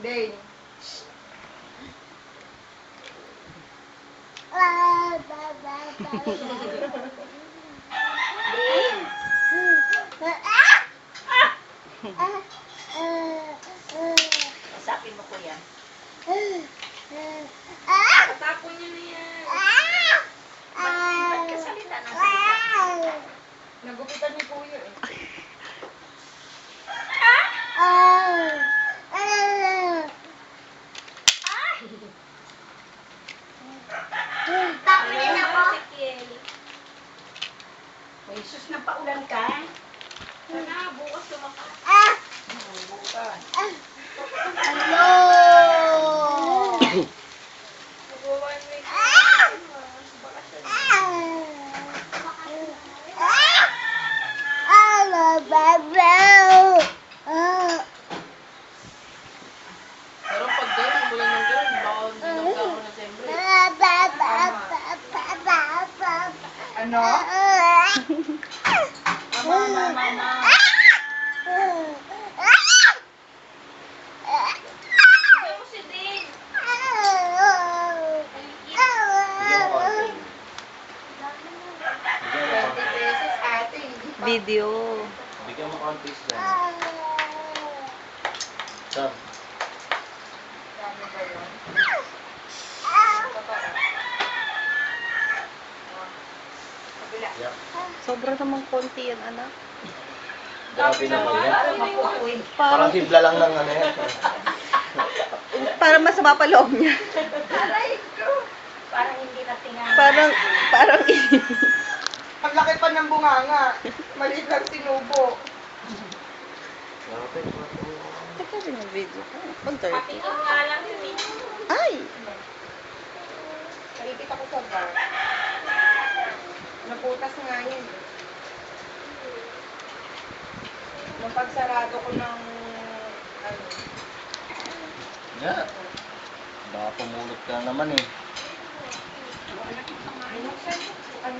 Dane. Usapin mo ko yan. Patapon niyo na yan. Ba't ka salita ng salita? Nagupitan ni Kuya eh. Tapin ako. May sus ng paulan ka. Sana, bukas lumakas. Bukas. Mag-one week. Bakasyon. Pero pag gano'n, mula ng gano'n, baka hindi nagkaroon na siyempre. Ano? Mama. Tignan mo si Dane. 20 pesos ate, hindi pa. Video. Bigyan mo kontis dyan. So, Dami ba yun? Totoo. Kabila. yeah. Sobra namang konti yan, anak. Grabe naman yan. Parang mapupuin. Parang hibla lang ng ano yan. Parang masama pa loob niya. Aray ko. Parang hindi natingan. Parang Ang laki pa ng bunganga. Maliit lang sinubo. Grabe. Teka din yung video ko. Pag 30. Patikim nga lang yun eh. Ay! Naipit ako sa bar. Naputas nga yun. Nung pagsarado ko ng ano, Yeah. Baka pumulot ka naman eh. ano,